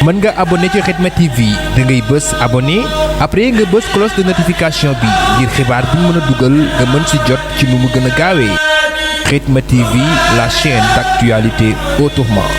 mën nga abonné ci Khidma TV da ngay bës abonné après nga bës cloche de notification bi ngir xibaar bu mën a dugal nga mën ci jot ci nu mu gën a gaawee Khidma TV, la chaîne d'actualité autrement.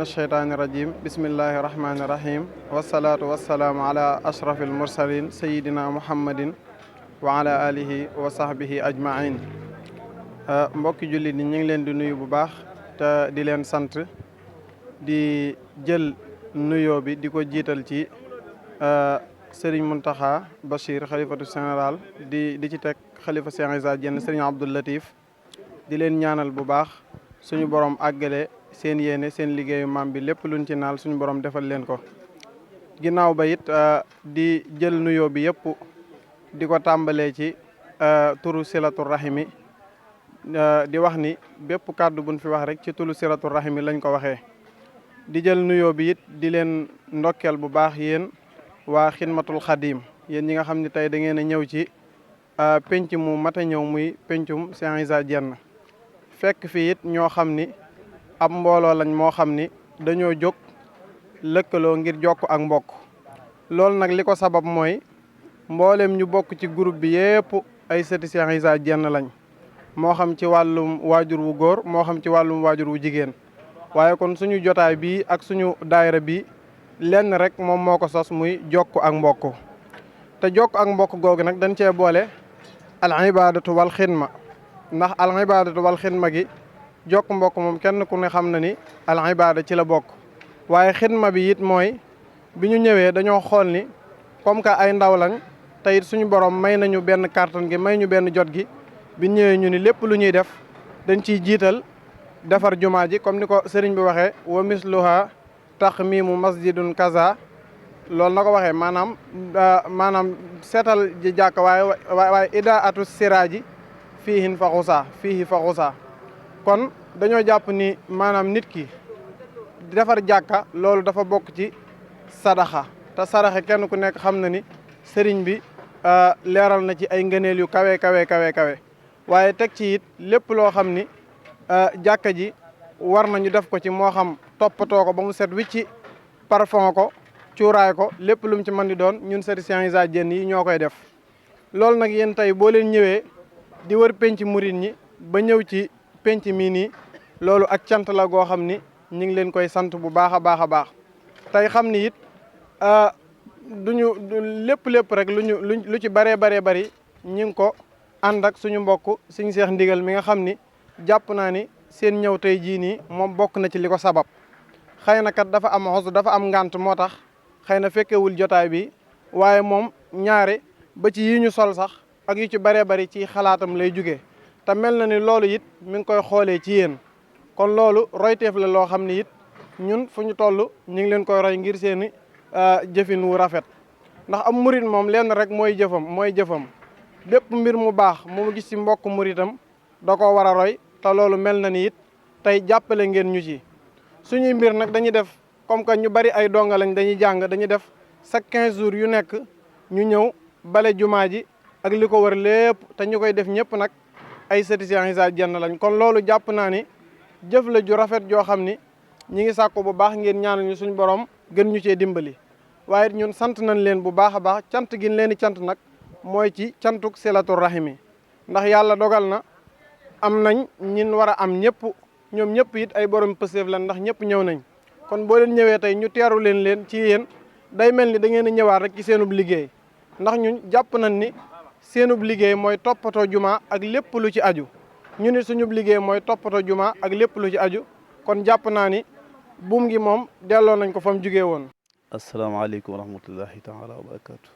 الشيطان الرجيم بسم الله الرحمن الرحيم والصلاة والسلام على أشرف المرسلين سيدنا محمد وعلى آله وصحبه أجمعين mbokki jullit ñi ñu ngi leen di nuyu bu baax te di leen sant di jël nuyoo bi di ko jiital ci Serigne Mountakha Bachir xalifatu général di ci teg xalifa Cheikh Issa Diène Serigne Abdou Latif di leen ñaanal bu baax suñu borom àggale seen yéene seen liggéeyu maam bi lépp luñ ci naal suñu borom defal leen ko ginnaaw ba it di jël nuyoo bi yëpp di ko tàmbalee ci turu silatu rahimi di wax ni bépp kàddu buñ fi wax rek ci turu silatu rahimi lañ ko waxee di jël nuyoo bi it di leen ndokkeel bu baax yéen waa xidmatul xadim yéen ñi nga xam ne tey da ngeen a ñëw ci penc mu mat a ñëw muy pencum Cheikh Issa Diène fekk fi it ñoo xam ni ab mbooloo lañ moo xam ni dañoo jóg lëkkaloo ngir jokk ak mbokk. loolu nag li ko sabab mooy mboolem ñu bokk ci groupe bi yépp ay sëti Cheikh Issa Diène lañ, moo xam ci wàllum waajur wu góor moo xam ci wàllum waajur wu jigéen. waaye kon suñu jotaay bii ak suñu daayira bi lenn rek moom moo ko sos, muy jokk ak mbokk. te jokk ak mbokk googu nag dañ cee boole al ibadatu wal xidma, ndax al ibadatu wal xidma gi jokk mbokk moom kenn ku ne xam na ni al ibada ci la bokk. waaye xidma bi it mooy bi ñu ñëwee dañoo xool ni comme que ay ndaw lañ te it suñu borom may nañu benn kàttan gi, may ñu benn jot gi, bi ñëwee ñu ni lépp lu ñuy def dañ ciy jiital defar jumaa ji comme ni ko sëriñ bi waxee wa misluha taxmimu masjidun kaza. loolu na ko waxee maanaam seetal ji jàkk waaye ida atu siraaji fiihin fa xusa kon dañoo jàpp ni maanaam nit ki defar jàkka loolu dafa bokk ci sadaxa. te sadaxa kenn ku nekk xam na ni sëriñ bi leeral na ci ay ngëneel yu kawe. waaye teg ci it lépp loo xam ni jàkka ji war nañu def ko ci, moo xam toppatoo ko ba mu set wicci, parfum ko, cuuraay ko, lépp lu mu ci mën di doon ñun sëti Cheikh Issa Diène yi ñoo koy def. loolu nag yéen tey boo leen ñëwee di wër penc murit ñi ba ñëw ci penc mii nii, loolu ak cant la goo xam ni ñu ngi leen koy sant bu baax a baax. tey xam ni it duñu lépp rek lu ci bari ñi ngi ko ànd ak suñu mbokk Sëñ Seex Ndigal mi nga xam ni jàpp naa ni seen ñëw tey jii nii moom bokk na ci li ko sabab. xëy na kat dafa am ngànt moo tax xëy na fekkewul jotaay bi, waaye moom ñaare ba ci yi ñu sol sax ak yu ci bari ci xalaatam lay jugee. te mel na ni loolu it mi ngi koy xoolee ci yéen, kon loolu royteef la loo xam ni it ñun fu ñu toll ñu ngi leen koy roy ngir seeni jëfin wu rafet. ndax am murit moom lenn rek mooy jëfam bépp mbir mu baax mu gis ci mbokk muritam da koo war a roy. te loolu mel na ni it tey jàppale ngeen ñu ci suñuy mbir nag dañuy def comme que ñu bari ay donga lañ dañuy jàng, dañuy def chaque 15 jours yu nekk ñu ñëw bale jumaa ji ak li ko wër lépp. te ñu koy def ñëpp nag ay sëti Cheikh Issa Diène lañ. kon loolu jàpp naa ni jëf la ju rafet joo xam ni ñi ngi sàkku bu baax ngeen ñaanal ñu suñu borom gën ñu cee dimbali. waaye ñun sant nañ leen bu baax a baax. cant gi leen di cant nag mooy ci cantuk silatul rahimi, ndax yàlla dogal na am nañ ñin war a am ñëpp, ñoom ñëpp it ay borom pëseef lan, ndax ñëpp ñëw nañ. kon boo leen ñëwee tey ñu teeru leen ci yéen day mel ni da ngeen a ñëwaat rek ci seenub liggéey, ndax ñun jàpp nañ ni seenub liggéey mooy toppatoo juma ak lépp lu ci aju. ñu ni suñub liggéey mooy toppatoo juma ak lépp lu ci aju. kon jàpp naa ni buum gi moom delloo nañ ko fa mu jugee woon. asalaamaaleykum wa rahmatullahi taala wa barakaatu.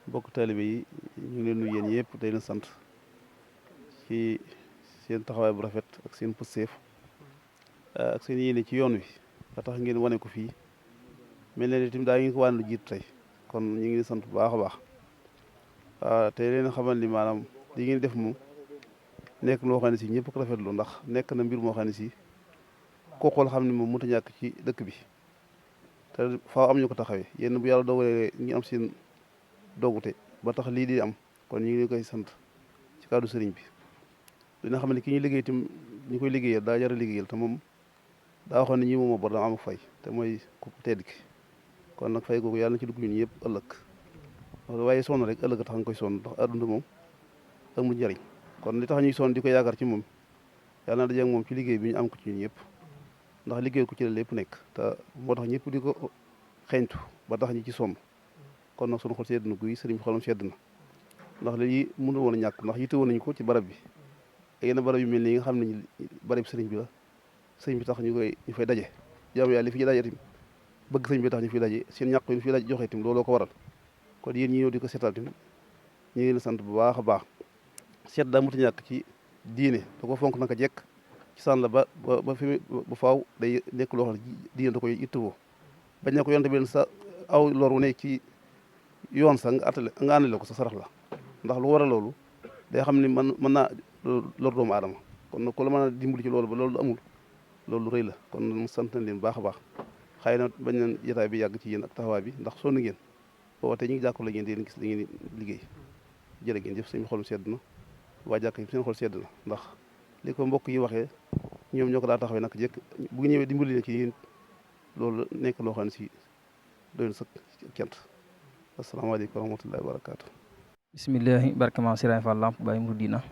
mbokk taalibe yi ñu ngi leen nuyu yéen yëpp day leen sant ci seen taxawaay bu rafet ak seen pësteef ak seen yéene ci yoon wi ba tax ngeen wane ko fii mel na ni tamit daa ngi ko wane lu jiitu tey. kon ñu ngi sant bu baax a baax te leen xamal ni maanaam li ngeen def moom nekk loo xam ne si ñëpp ko rafetlu, ndax nekk na mbir moo xam ne si koo xool xam ne moom mënut a ñàkk ci dëkk bi te faaw am ñu ko taxawee. yéen bu yàlla dogalee ñu am seen dogute ba tax lii di am, kon ñu ngi koy sant ci kàddu sëriñ bi. dina xam ne ki ñu liggéey tam ñu koy liggéeyal daa jar a liggéeyal, te moom daa waxoon ne ñi moom bor dama am fay, te mooy ku tedd ki. kon nag fay googu yàlla na ci dugg ñun yëpp ëllëg, waaye sonn rek ëllëg tax nga koy sonn, ndax àdduna moom amul njariñ. kon li tax ñuy sonn di ko yaakaar ci moom yàlla na dajeeg moom ci liggéey bi ñu am ko ci ñun yëpp, ndax liggéey ko ci la lépp nekk. te moo tax ñëpp di ko xeeñtu ba tax ñi ci sonn. kon nag sunu xol sedd na guy, sëriñ bi xolam sedd na, ndax lii mënu woon a ñàkk, ndax yitte woon nañu ko ci barab bi ak yenn barab yu mel nii nga xam ne barab sëriñ bi la. sëriñ bi tax ñu fay daje, jaamu yàlla li fi daje tim bëgg sëriñ bi tax ñu fiy daje, seen ñàkk yi ñu fiy daje joxe tim looloo ko waral. kon yéen ñi ñëw di ko seetal tim ñu ngi leen sant bu baax a baax. seet daa mënut a ñàkk ci diine, da ko fonk naka jekk ci sànn la ba fi ba faaw day nekk loo xam ne diine da koy ittewoo. bañ na ko yonte benn sa aw lor wu nekk ci yoon sax nga àndale ko sa sarax la, ndax lu war a loolu day xam ne mën naa lor doomu aadama. kon nag ku la mën a dimbali ci loolu ba loolu amul, loolu rëy la. kon mu sant nañ leen baax a baax. xëy na bañ nañ jotaay bi yàgg ci yéen ak taxawaay bi, ndax sonn ngeen booba tey ñu ngi jàkkaarloo ngeen di leen gis da ngeen liggéey. jërë ngeen jëf, seen xol sedd na, waa jàkk yi seen xol sedd na, ndax li ko mbokk yi waxee ñoom ñoo ko daa taxawee nag jekk bu ñëwee dimbali leen ci yéen loolu nekk loo xam ne si doy na sëkk ci cant. asalaamaaleykum wa rahmatullahi wa barakaatu. bismillahi barke maam Sëriñ Fall Lamp Baay Mouridina.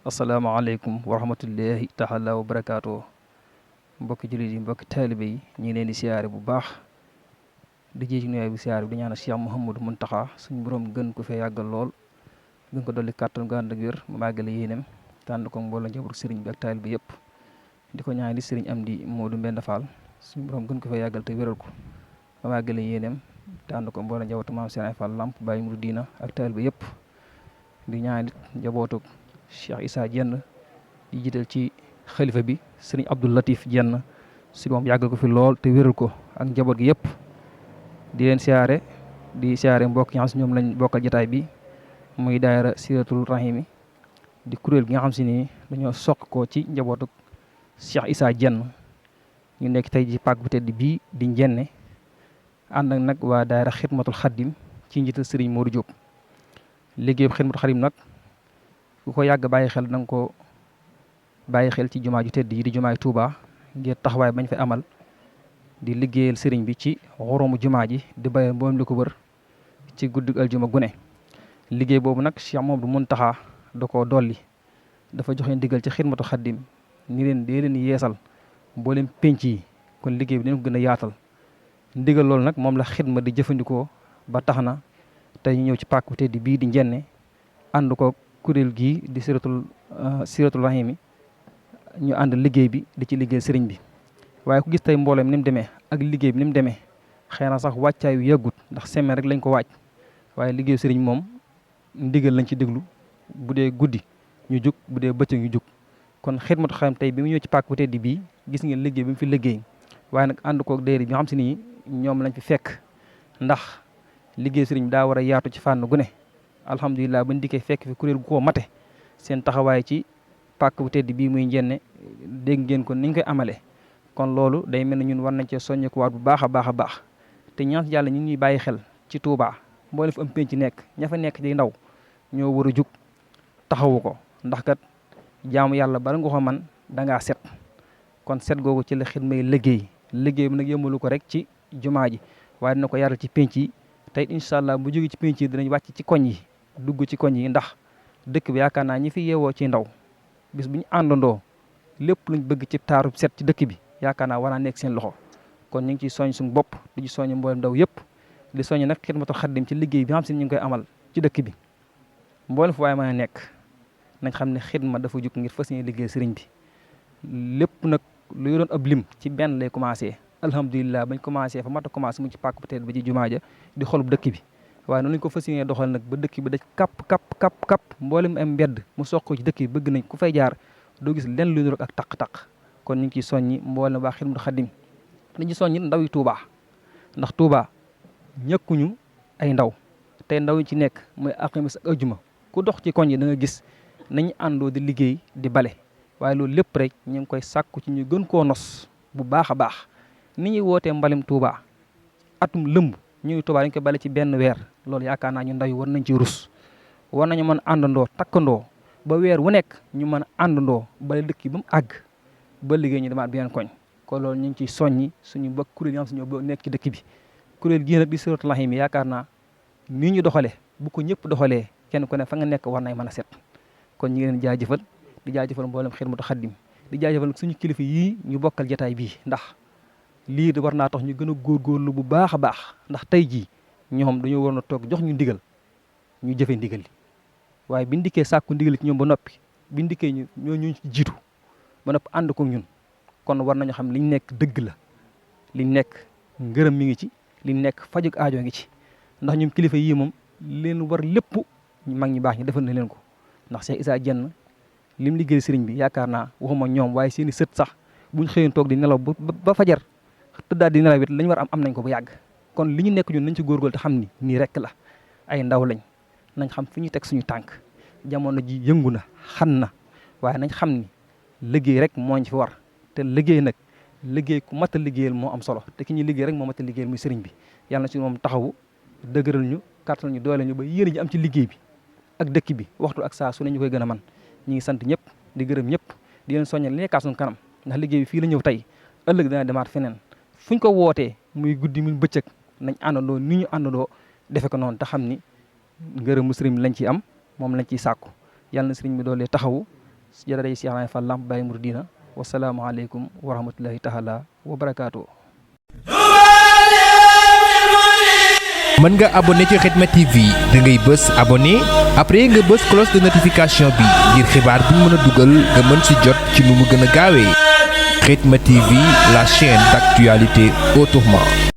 asalaamaaleykum wa rahmatullahi taala wa barakaatu. mbokki jullit yi mbokki taalibe yi ñu ngi leen di siyaare bu baax di ji ci nuyoo bi siyaare bi di ñaanal Cheikh Mouhamadou Mountakha suñu borom gën ko fee yàggal lool gën ko dolli kàttan gu ànd ak wér mu màggale yéenem tànn ko mbooloo njabootu sëriñ bi ak taalibe yëpp di ko ñaan di sëriñ Amdi Modou Mbenda Fall suñu borom gën ko fee yàggal te wéral ko mu màggale yéenem tànn ko mbooloo njabootu maam Sëriñ Fall Lamp Baay Mouridina ak taalibe yëpp di ñaan it njabootu Cheikh Issa Diène di jiital ci xalifa bi sëriñ Abdou Latif Diène si moom yàggal ko fi lool te wéral ko ak njaboot gi yëpp di leen siyaare di siyaare mbokk yi nga xam si ñoom lañ bokkal jotaay bi muy daayira Siratul Rahimi di kuréel gi nga xam si ni dañoo soq ko ci njabootu Cheikh Issa Diène ñu nekk tey ji pàkk bu tedd bii di Njenne ànd ak nag waa daayira Xidmatul Xaddim ci njiital sëriñ Modou Diop liggéey bu Xidmatul Xaddim nag ku ko yàgg bàyyi xel da nga ko bàyyi xel ci jumaa ju tedd yi di jumaay Touba ngir taxawaay bañ fay amal di liggéeyal sëriñ bi ci xoromu jumaa ji di bàyyi mboolem li ko wër ci guddi aljuma gune liggéey boobu nag Cheikh Mouhamadou Mountakha da koo dolli dafa joxe ndigal ci Xidmatul Xaddim ni leen dee leen yeesal mboolem penc yi kon liggéey bi dina ko gën a yaatal ndigal loolu nag moom la xidma di jëfandikoo ba tax na tey ñu ñëw ci pàkk bu tedd bii di Njenne ànd ko kuréel gii di Siratul Rahimi ñu ànd liggéey bi di ci liggéey sëriñ bi waaye ku gis tey mboolem ni mu demee ak liggéey bi ni mu demee xëy na sax wàccaayu yàggut ndax semaine rek lañ ko wàcc waaye liggéey sëriñ moom ndigal lañ ci déglu bu dee guddi ñu jug bu dee bëccëg ñu jug kon Xidmatul Xaddim tey bi mu ñëw ci pàkk bu tedd bii gis ngeen liggéey bi mu fi liggéey waaye nag ànd koog dayri bi nga xam si ni ñoom lañ fi fekk ndax liggéey sëriñ bi daa war a yaatu ci fànn gu ne alhamdulilah bañ dikkee fekk fi kuréel gu koo mate seen taxawaay ci pàkk bu tedd bii muy Njenne dégg ngeen ko niñ koy amalee kon loolu day mel ne ñun war nañ cee soññekuwaat bu baax a baax a baax te ñaan yàlla ñu ñuy bàyyi xel ci Touba mboolem fi am penc nekk ña fa nekk di ndaw ñoo war a jug taxawu ko ndax kat jaamu yàlla bala nga ko man dangaa set kon set googu ci la xidmay liggéey bi nag yëmalu ko rek ci jumaa ji waaye dina ko yaral ci penc yi tey incha allah bu jógee ci penc yi dinañ wàcc ci koñ yi dugg ci koñ yi ndax dëkk bi yaakaar naa ñi fi yeewoo ci ndaw bis bu ñu àndandoo lépp luñ bëgg ci taaru set ci dëkk bi yaakaar naa war naa nekk seen loxo kon ñu ngi ciy soñ suñu bopp di ci soñ mboolem ndaw yëpp di soñ nag Xidmatul Xaddim ci liggéey bi nga xam si ñu ngi koy amal ci dëkk bi mboolem fu waaye mën a nekk nañ xam ne xidma dafa jug ngir fas yéene liggéey sëriñ bi lépp nag lu doon ab lim ci benn lay commencé alhamdulilah bañ commencé fa mat a commencé mu ci pàkk peut-être ba ci jumaa ja di xolub dëkk bi waaye noonu lañ ko fas yéene doxal nag ba dëkk bi daj kapp mboolem am mbedd mu soq ci dëkk bi bëgg nañ ku fay jaar doo gis lenn lu ñu ak taq-taq kon ñu ngi ciy soññi mboolem waa Xidmatul Xaddim dañ ci soññi ndaw yi Touba ndax Touba ñëkkuñu ay ndaw tey ndaw yi ci nekk mooy alxames ak ajjuma ku dox ci koñ yi da nga gis nañu àndoo di liggéey di bale waaye loolu lépp rek ñu ngi koy sàkku ci ñu gën koo nos bu baax a baax ni ñuy wootee mbalim Touba atum lëmb ñu ngi Touba dañ koy bale ci benn weer loolu yaakaar naa ñu ndaw yi war nañ ci rus war nañu mën a àndandoo takkandoo ba weer wu nekk ñu mën a àndandoo bale dëkk yi ba mu àgg ba liggéey ñu demaat beneen koñ kon loolu ñu ngi ciy soññi suñu mbokk kuréel yi nga xam si ñoo nekk ci dëkk bi kuréel gii nag di Siratul Rahimi yaakaar naa nii ñu doxalee bu ko ñëpp doxalee kenn ku ne fa nga nekk war nay mën a set kon ñu ngi leen jaajëfal di jaajëfal mboolem Xidmatul Xaddim di jaajëfal suñu kilifa yii ñu bokkal jataay bii ndax lii de war naa tax ñu gën a góorgóorlu bu baax a baax ndax tey jii ñoom dañoo waroon a toog jox ñu ndigal ñu jëfe ndigal li waaye biñ dikkee sàkku ndigal ci ñoom ba noppi biñ dikkee ñu ci jiitu ba noppi ànd ko ñun kon war nañu xam liñ nekk dëgg la liñ nekk ngërëm mi ngi ci liñ nekk fajug aajo ngi ci ndax ñoom kilifa yii moom leen war lépp mag ñi baax ñi defal na leen ko ndax Cheikh Issa Diène lim liggéey sëriñ bi yaakaar naa waxuma ñoom waaye seeni sët sax buñ xëyoon toog di nelaw ba fajar tëddaat di nelaw it lañ war am nañ ko bu yàgg kon li ñu nekk ñun nañ ci góorgóorlu te xam ni nii rek la ay ndaw lañ nañ xam fi ñu teg suñu tànk jamono ji yëngu na xan na waaye nañ xam ni liggéey rek moo ñu fi war te liggéey nag liggéey ku mat a liggéeyal moo am solo te ki ñuy liggéey rek moo mat a liggéeyal muy sëriñ bi yàlla na ci moom taxawu dëgëral ñu kàttal ñu doole ñu ba yéene ji am ci liggéey bi ak dëkk bi waxtu ak saa su ne ñu koy gën a man ñi ngi sant ñëpp di gërëm ñëpp di leen soññal li nekkaat suñu kanam ndax liggéey bi fii la ñëw tey ëllëg dana demaat feneen fuñ ko wootee muy guddi muy bëccëg nañ àndandoo ni ñu àndandoo defe ko noonu te xam ni ngërëmu sëriñ bi lañ ciy am moom lañ ciy sàkku yàlla na sëriñ bi doolee taxawu jërëjëf Cheikh Ibra Fall Lamp Baye Mouridina wasalaamaaleykum wa rahmatullahi taala wa barakaatu. mën nga abonné ci Khidma TV da ngay bës abonné après nga bës cloche de notification bi ngir xibaar bu ñu mën a dugal nga mën ci jot ci nu mu gën a gaawee Khidma TV, la chaîne d'actualité autrement.